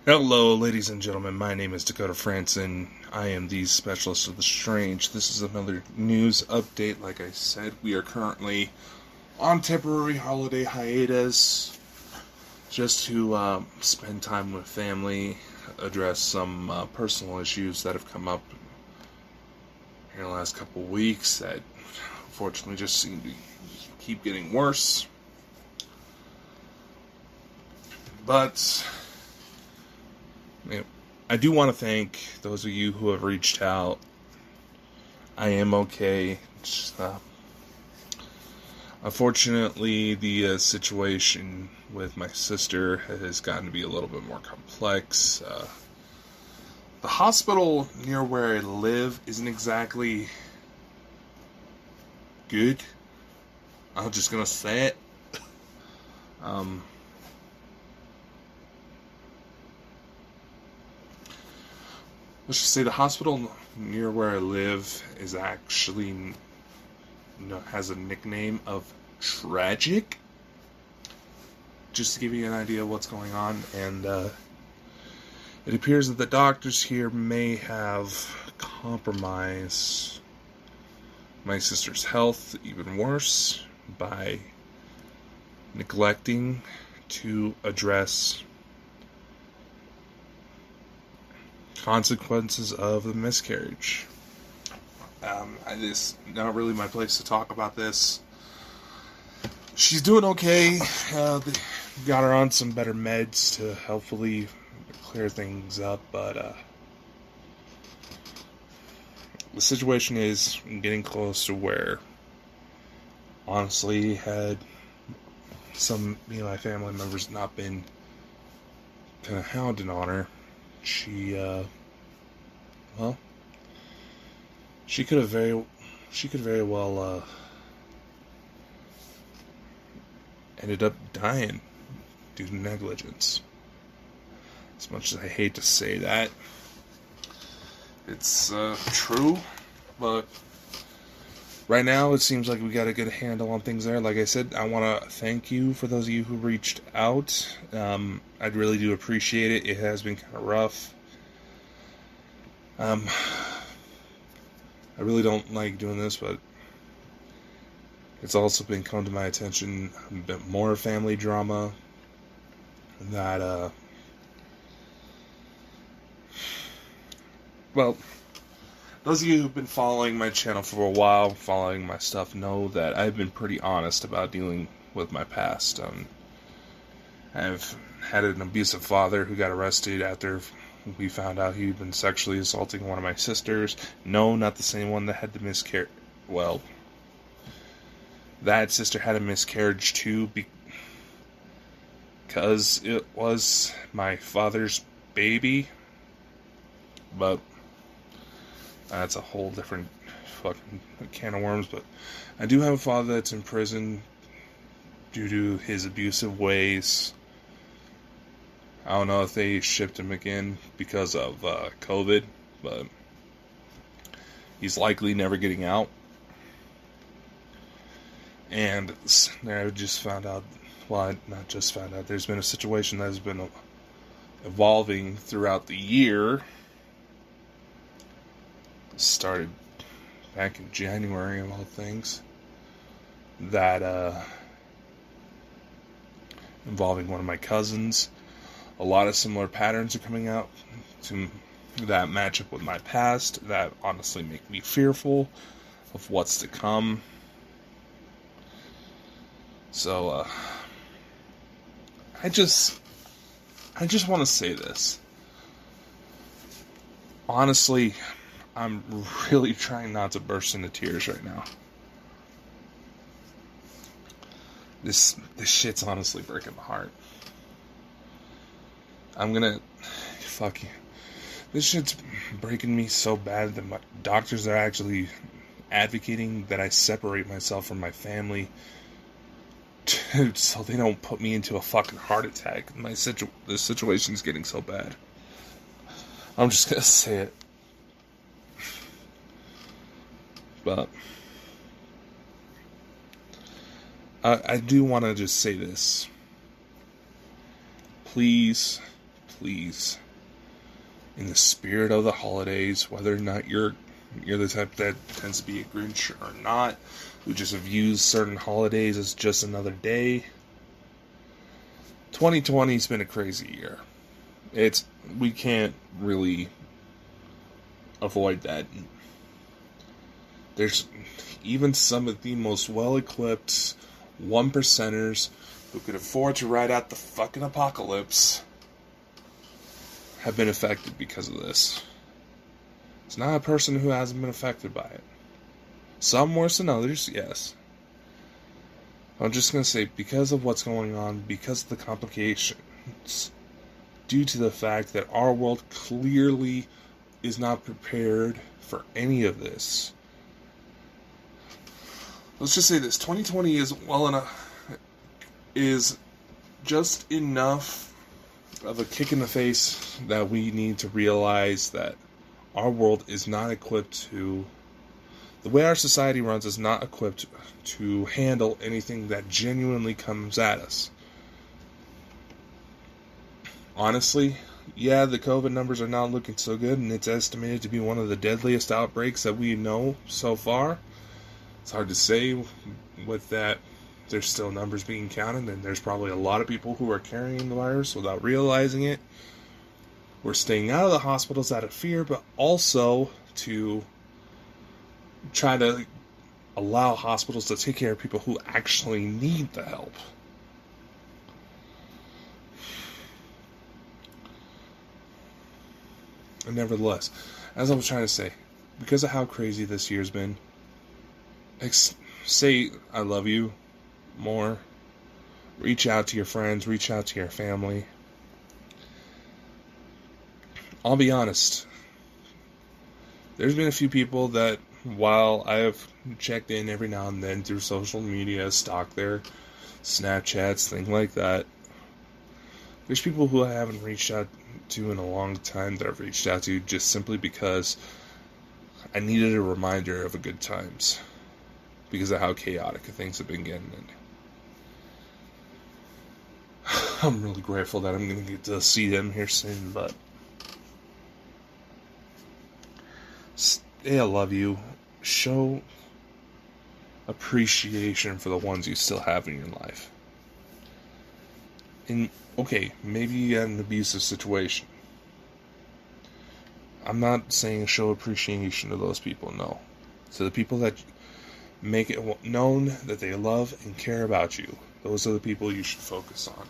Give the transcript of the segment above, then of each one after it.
Hello, ladies and gentlemen. My name is Dakota Frandsen. I am the specialist of the strange. This is another news update. Like I said, we are currently on temporary holiday hiatus just to spend time with family, address some personal issues that have come up in the last couple of weeks that unfortunately just seem to keep getting worse. But I do want to thank those of you who have reached out. I am okay. Unfortunately, the situation with my sister has gotten to be a little bit more complex. The hospital near where I live isn't exactly good. I'm just gonna say it. Let's just say the hospital near where I live is actually has a nickname of Tragic. Just to give you an idea of what's going on, and it appears that the doctors here may have compromised my sister's health even worse by neglecting to address consequences of the miscarriage. It's not really my place to talk about this. She's doing okay. They got her on some better meds to hopefully clear things up, but the situation is getting close to where, honestly, had some my family members not been kind of hounding on her, she could very well ended up dying due to negligence. As much as I hate to say that, it's true, but right now it seems like we got a good handle on things there. Like I said, I want to thank you for those of you who reached out. I really do appreciate it. It has been kind of rough. I really don't like doing this, but it's also been come to my attention a bit more family drama that, those of you who've been following my channel for a while, following my stuff, know that I've been pretty honest about dealing with my past. I've had an abusive father who got arrested after we found out he'd been sexually assaulting one of my sisters. No, not the same one that had the miscarriage. Well, that sister had a miscarriage too because it was my father's baby. But that's a whole different fucking can of worms. But I do have a father that's in prison due to his abusive ways. I don't know if they shipped him again because of COVID, but he's likely never getting out. And I just found out, well, not just found out, there's been a situation that has been evolving throughout the year. Started back in January, of all things, that involving one of my cousins. A lot of similar patterns are coming out to that match up with my past that honestly make me fearful of what's to come. So, I just want to say this. Honestly, I'm really trying not to burst into tears right now. This shit's honestly breaking my heart. Fuck you. This shit's breaking me so bad that my doctors are actually advocating that I separate myself from my family so they don't put me into a fucking heart attack. This situation's getting so bad. I'm just gonna say it. But I do want to just say this. Please please, in the spirit of the holidays, whether or not you're the type that tends to be a Grinch or not, who just views certain holidays as just another day. 2020's been a crazy year. We can't really avoid that. There's even some of the most well-equipped 1%ers who could afford to ride out the fucking apocalypse have been affected because of this. It's not a person who hasn't been affected by it. Some worse than others, yes. I'm just going to say, because of what's going on, because of the complications, due to the fact that our world clearly is not prepared for any of this. Let's just say this, 2020 is just enough of a kick in the face that we need to realize that our world is not equipped to, the way our society runs is not equipped to handle anything that genuinely comes at us. Honestly, yeah, the COVID numbers are not looking so good, and it's estimated to be one of the deadliest outbreaks that we know so far. It's hard to say with that. There's still numbers being counted, and there's probably a lot of people who are carrying the virus without realizing it. We're staying out of the hospitals out of fear, but also to try to allow hospitals to take care of people who actually need the help. And nevertheless, as I was trying to say, because of how crazy this year's been, say I love you more. Reach out to your friends, reach out to your family. I'll be honest. There's been a few people that, while I have checked in every now and then through social media, stalked their Snapchats, things like that, there's people who I haven't reached out to in a long time that I've reached out to just simply because I needed a reminder of the good times because of how chaotic things have been getting. And I'm really grateful that I'm going to get to see them here soon, but I love you. Show appreciation for the ones you still have in your life. And okay, maybe you got an abusive situation. I'm not saying show appreciation to those people, no. To the people that make it known that they love and care about you, those are the people you should focus on.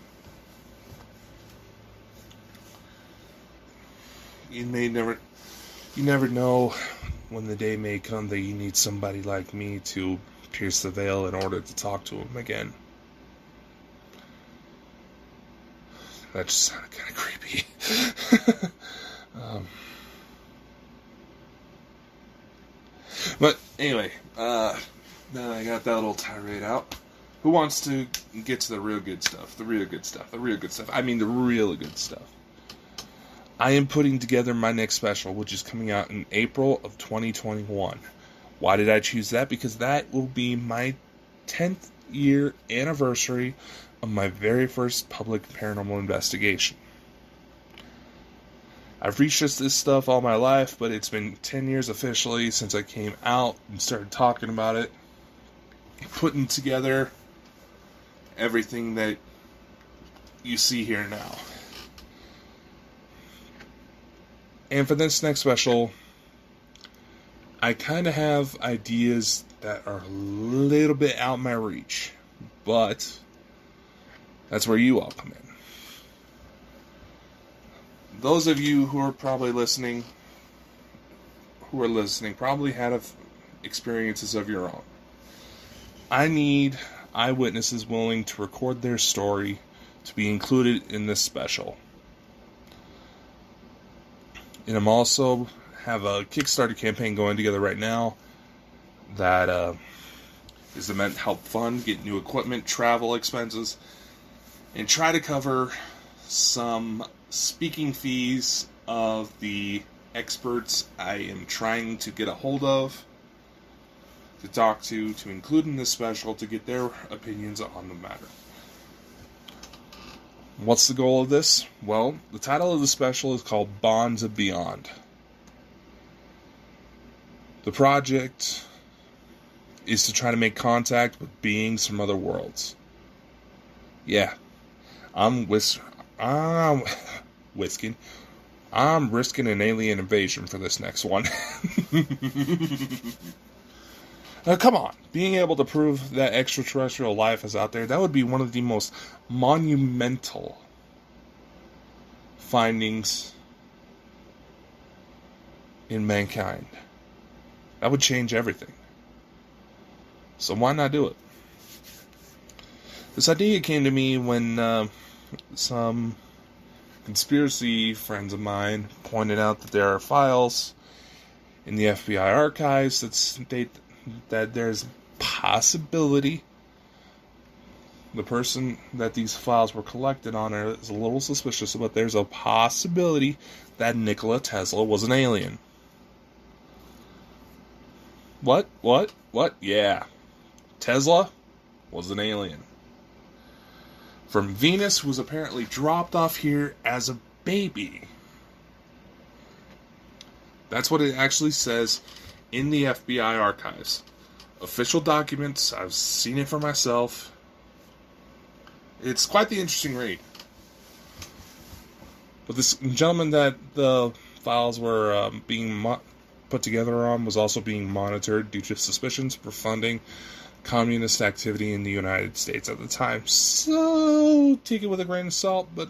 You never know when the day may come that you need somebody like me to pierce the veil in order to talk to them again. That just sounded kind of creepy. But anyway, now I got that little tirade out. Who wants to get to the real good stuff? The real good stuff. I mean the really good stuff. I am putting together my next special, which is coming out in April of 2021. Why did I choose that? Because that will be my 10th year anniversary of my very first public paranormal investigation. I've researched this stuff all my life, but it's been 10 years officially since I came out and started talking about it, putting together everything that you see here now. And for this next special, I kind of have ideas that are a little bit out my reach, but that's where you all come in. Those of you who are listening, probably had experiences of your own. I need eyewitnesses willing to record their story to be included in this special. And I'm also have a Kickstarter campaign going together right now that is meant to help fund, get new equipment, travel expenses, and try to cover some speaking fees of the experts I am trying to get a hold of, to talk to include in this special, to get their opinions on the matter. What's the goal of this? Well, the title of the special is called Bonds of Beyond. The project is to try to make contact with beings from other worlds. Yeah, I'm risking an alien invasion for this next one. Now, come on. Being able to prove that extraterrestrial life is out there, that would be one of the most monumental findings in mankind. That would change everything. So why not do it? This idea came to me when some conspiracy friends of mine pointed out that there are files in the FBI archives that state that there's possibility the person that these files were collected on is a little suspicious, but there's a possibility that Nikola Tesla was an alien. What? Yeah. Tesla was an alien from Venus, who was apparently dropped off here as a baby. That's what it actually says in the FBI archives. Official documents, I've seen it for myself. It's quite the interesting read. But this gentleman that the files were being put together on was also being monitored due to suspicions for funding communist activity in the United States at the time. So, take it with a grain of salt, but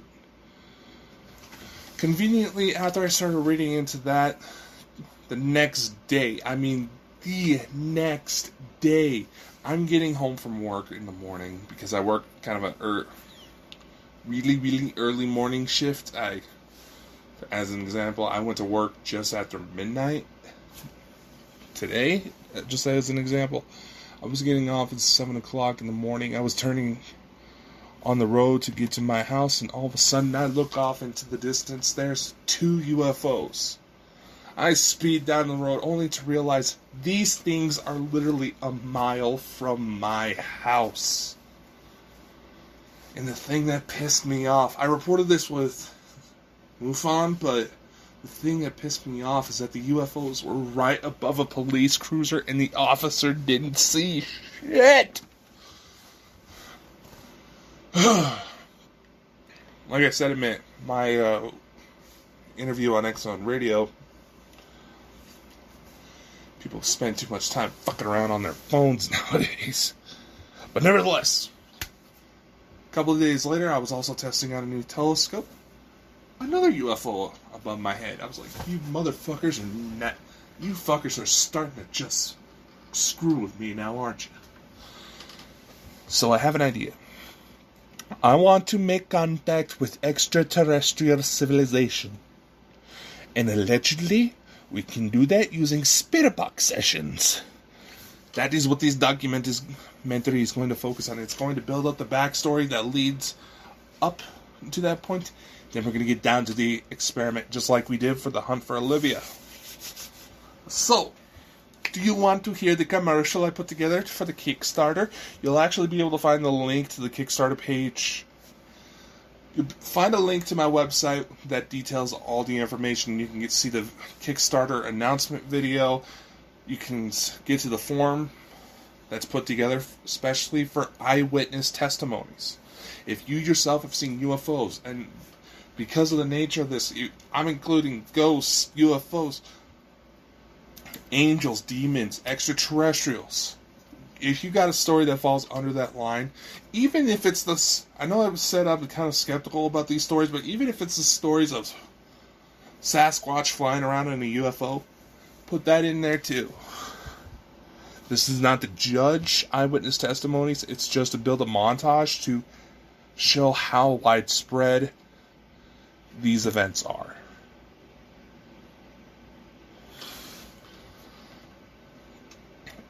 conveniently, after I started reading into that, the next day, I'm getting home from work in the morning because I work kind of a really early morning shift. As an example, I went to work just after midnight today, just as an example. I was getting off at 7 o'clock in the morning. I was turning on the road to get to my house, and all of a sudden I look off into the distance. There's 2 UFOs. I speed down the road only to realize these things are literally a mile from my house. And the thing that pissed me off, I reported this with MUFON, but the thing that pissed me off is that the UFOs were right above a police cruiser and the officer didn't see shit. Like I said in my interview on Exxon Radio, people spend too much time fucking around on their phones nowadays. But nevertheless, a couple of days later, I was also testing out a new telescope. Another UFO above my head. I was like, you fuckers are starting to just screw with me now, aren't you? So I have an idea. I want to make contact with extraterrestrial civilization. And allegedly, we can do that using spirit box sessions. That is what this documentary is going to focus on. It's going to build up the backstory that leads up to that point. Then we're going to get down to the experiment, just like we did for the hunt for Olivia. So, do you want to hear the commercial I put together for the Kickstarter? You'll actually be able to find the link to the Kickstarter page. You'll find a link to my website that details all the information. You can see the Kickstarter announcement video. You can get to the form that's put together especially for eyewitness testimonies. If you yourself have seen UFOs, and because of the nature of this, I'm including ghosts, UFOs, angels, demons, extraterrestrials. If you got a story that falls under that line, even if it's this, I know I've said I'm kind of skeptical about these stories, but even if it's the stories of Sasquatch flying around in a UFO, put that in there too. This is not to judge eyewitness testimonies, it's just to build a montage to show how widespread these events are.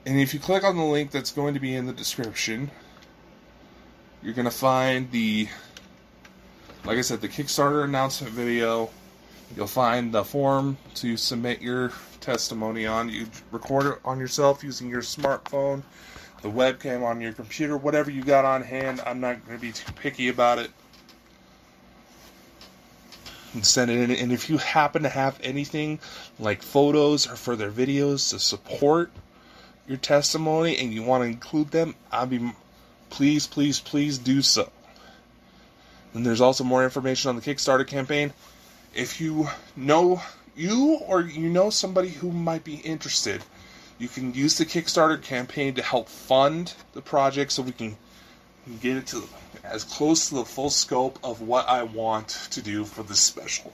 And if you click on the link that's going to be in the description, you're going to find like I said, the Kickstarter announcement video. You'll find the form to submit your testimony on. You record it on yourself using your smartphone, the webcam on your computer, whatever you got on hand. I'm not going to be too picky about it. and send it in. And if you happen to have anything like photos or further videos to support your testimony and you want to include them, please do so. And there's also more information on the Kickstarter campaign. If you know somebody who might be interested, you can use the Kickstarter campaign to help fund the project so we can get it to as close to the full scope of what I want to do for this special.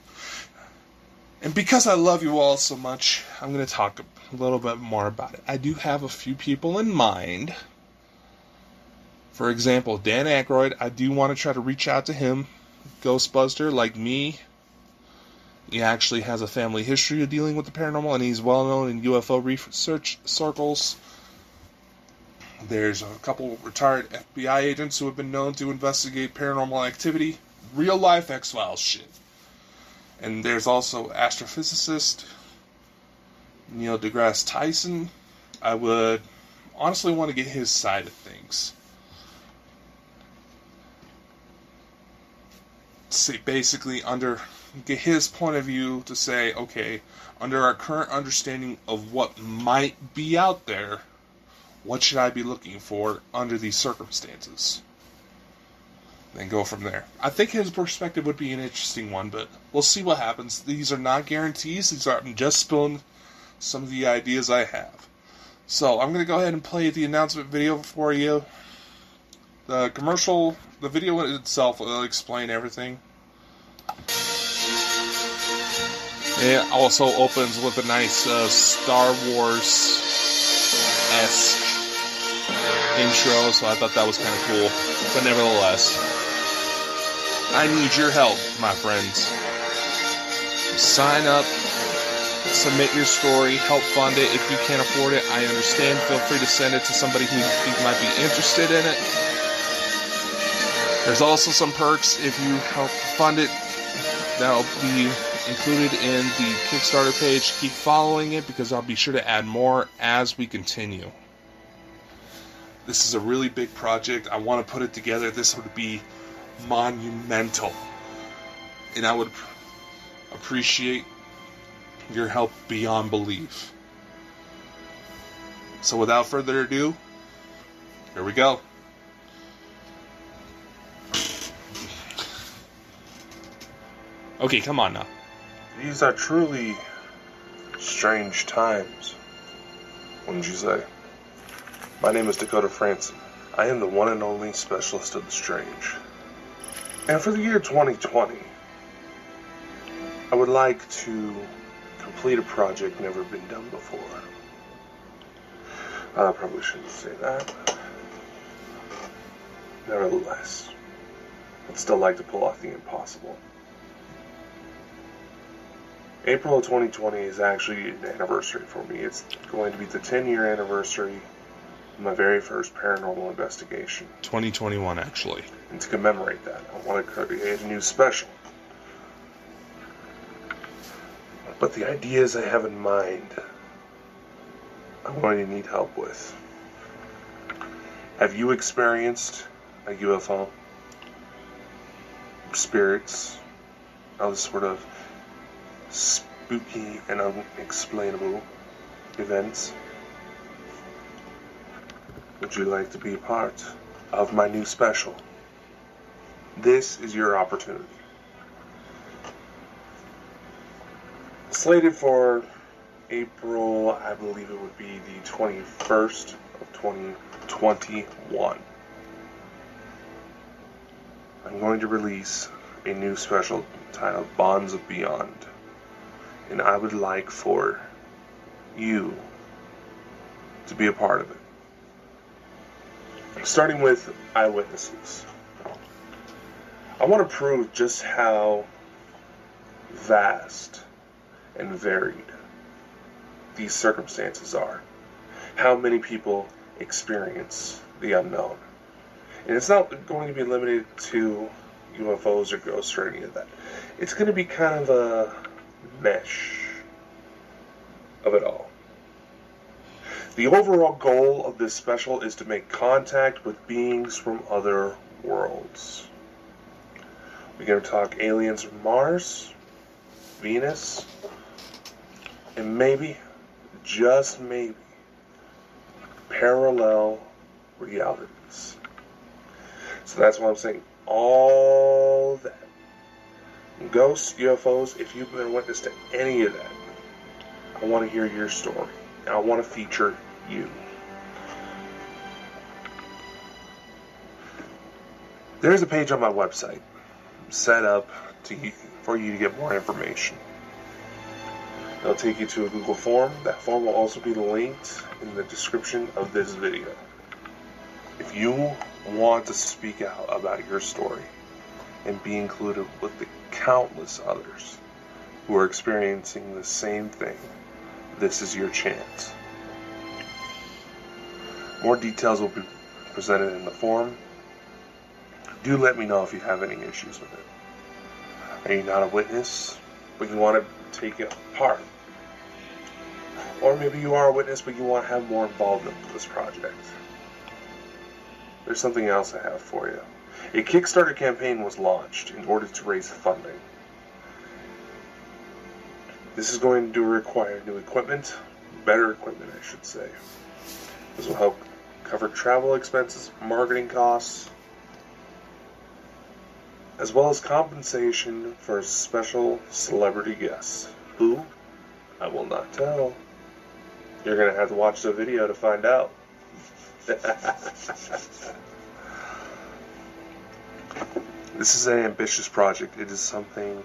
And because I love you all so much, I'm going to talk a little bit more about it. I do have a few people in mind. For example, Dan Aykroyd, I do want to try to reach out to him. Ghostbuster, like me, he actually has a family history of dealing with the paranormal, and he's well known in UFO research circles. There's a couple retired FBI agents who have been known to investigate paranormal activity, real life X-Files shit. And there's also astrophysicist Neil deGrasse Tyson. I would honestly want to get his side of things. Basically, get his point of view to say, okay, under our current understanding of what might be out there, what should I be looking for under these circumstances? Then go from there. I think his perspective would be an interesting one, but we'll see what happens. These are not guarantees. I'm just spilling some of the ideas I have. So I'm going to go ahead and play the announcement video for you. The video itself will explain everything. It also opens with a nice Star Wars-esque intro, so I thought that was kind of cool. But nevertheless, I need your help, my friends. Sign up, submit your story, help fund it. If you can't afford it, I understand. Feel free to send it to somebody who might be interested in it. There's also some perks if you help fund it. That'll be included in the Kickstarter page. Keep following it because I'll be sure to add more as we continue. This is a really big project. I want to put it together. This would be monumental. And I would appreciate your help beyond belief. So without further ado, here we go. Okay, come on now. These are truly strange times, wouldn't you say? My name is Dakota Frandsen. I am the one and only specialist of the strange. And for the year 2020, I would like to complete a project never been done before. I probably shouldn't say that. Nevertheless, I'd still like to pull off the impossible. April of 2020 is actually an anniversary for me. It's going to be the 10-year anniversary of my very first paranormal investigation. 2021, actually. And to commemorate that, I want to create a new special. But the ideas I have in mind, I'm going to need help with. Have you experienced a UFO? Spirits? Other sort of spooky and unexplainable events? Would you like to be a part of my new special? This is your opportunity. Slated for April, I believe it would be the 21st of 2021. I'm going to release a new special titled Bonds of Beyond. And I would like for you to be a part of it. Starting with eyewitnesses. I want to prove just how vast and varied these circumstances are. How many people experience the unknown. And it's not going to be limited to UFOs or ghosts or any of that. It's going to be kind of a mesh of it all. The overall goal of this special is to make contact with beings from other worlds. We're going to talk aliens from Mars, Venus, and maybe, just maybe, parallel realities. So that's why I'm saying all that. Ghosts, UFOs, if you've been a witness to any of that, I want to hear your story. I want to feature you. There's a page on my website set up for you to get more information. It'll take you to a Google form. That form will also be linked in the description of this video. If you want to speak out about your story and be included with the countless others who are experiencing the same thing, this is your chance. More details will be presented in the form. Do let me know if you have any issues with it. Are you not a witness, but you want to take it apart? Or maybe you are a witness, but you want to have more involvement with this project. There's something else I have for you. A Kickstarter campaign was launched in order to raise funding. This is going to require new equipment, better equipment I should say. This will help cover travel expenses, marketing costs, as well as compensation for special celebrity guests, who I will not tell. You're going to have to watch the video to find out. This is an ambitious project. It is something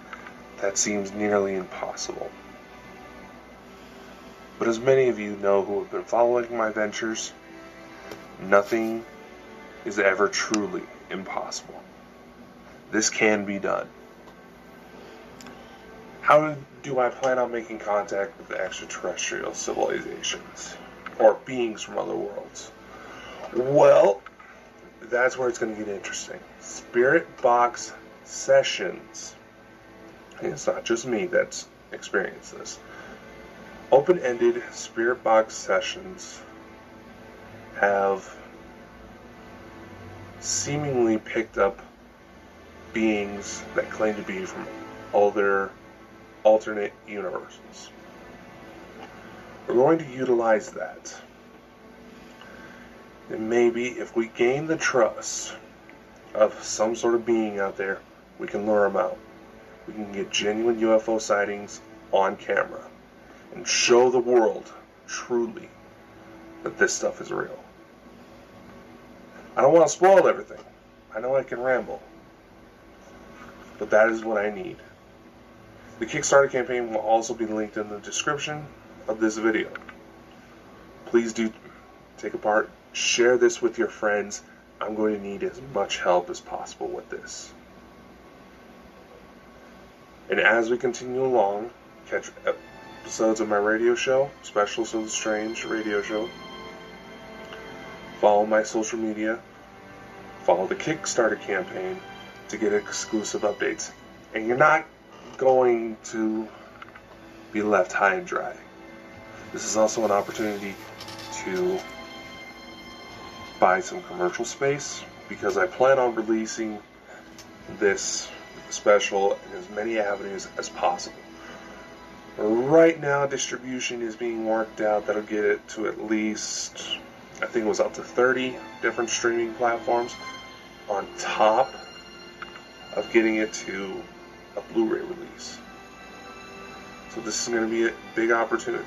that seems nearly impossible. But as many of you know who have been following my ventures, nothing is ever truly impossible. This can be done. How do I plan on making contact with extraterrestrial civilizations or beings from other worlds? Well, that's where it's going to get interesting. Spirit box sessions. And it's not just me that's experienced this. Open-ended spirit box sessions have seemingly picked up beings that claim to be from other alternate universes. We're going to utilize that. And maybe if we gain the trust of some sort of being out there, we can lure them out. We can get genuine UFO sightings on camera and show the world truly that this stuff is real. I don't want to spoil everything. I know I can ramble. But that is what I need. The Kickstarter campaign will also be linked in the description of this video. Please do take a part. Share this with your friends. I'm going to need as much help as possible with this. And as we continue along, catch episodes of my radio show, Special So Strange radio show. Follow my social media. Follow the Kickstarter campaign to get exclusive updates. And you're not going to be left high and dry. This is also an opportunity to buy some commercial space, because I plan on releasing this special in as many avenues as possible. Right now, distribution is being worked out. That'll get it to at least, I think it was up to 30 different streaming platforms, on top of getting it to a Blu-ray release. So this is going to be a big opportunity.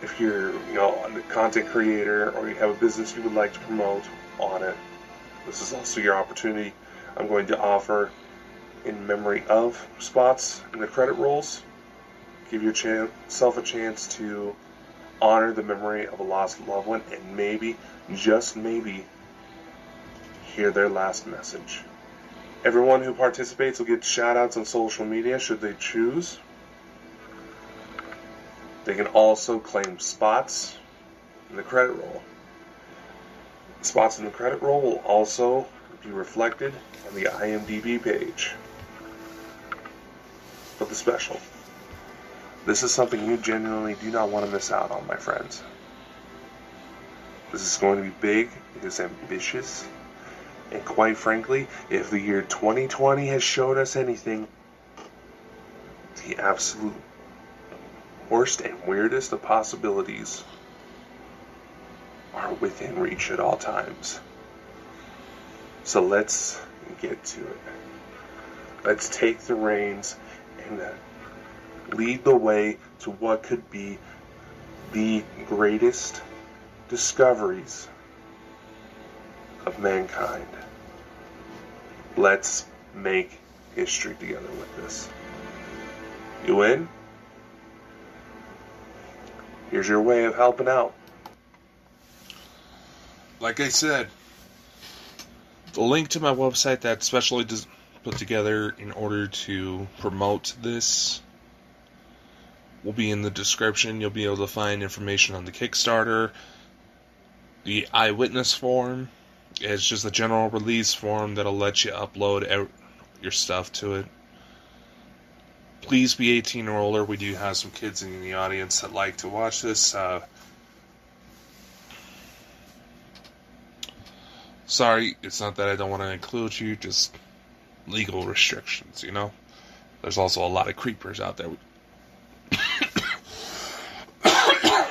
If you're a content creator, or you have a business you would like to promote on it, this is also your opportunity. I'm going to offer, in memory of spots in the credit rolls, give yourself a chance to honor the memory of a lost loved one, and maybe, just maybe, hear their last message. Everyone who participates will get shout-outs on social media should they choose. They can also claim spots in the credit roll. Spots in the credit roll will also be reflected on the IMDb page for the special. This is something you genuinely do not want to miss out on, my friends. This is going to be big, it is ambitious, And quite frankly, if the year 2020 has showed us anything, the absolute worst and weirdest of possibilities are within reach at all times. So let's get to it. Let's take the reins and lead the way to what could be the greatest discoveries of mankind. Let's make history together with this. You in? Here's your way of helping out. Like I said, the link to my website that's specially put together in order to promote this will be in the description. You'll be able to find information on the Kickstarter, the eyewitness form. It's just a general release form that'll let you upload your stuff to it. Please be 18 or older. We do have some kids in the audience that like to watch this. Sorry, it's not that I don't want to include you, just legal restrictions, you know? There's also a lot of creepers out there.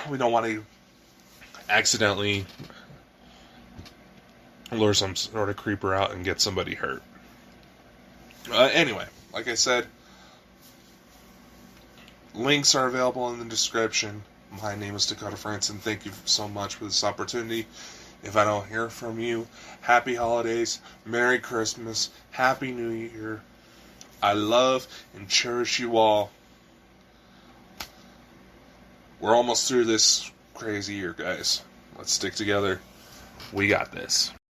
We don't want to accidentally lure some sort of creeper out and get somebody hurt. Anyway, like I said, links are available in the description. My name is Dakota Frandsen. Thank you so much for this opportunity. If I don't hear from you, happy holidays, Merry Christmas, Happy New Year. I love and cherish you all. We're almost through this crazy year, guys. Let's stick together. We got this.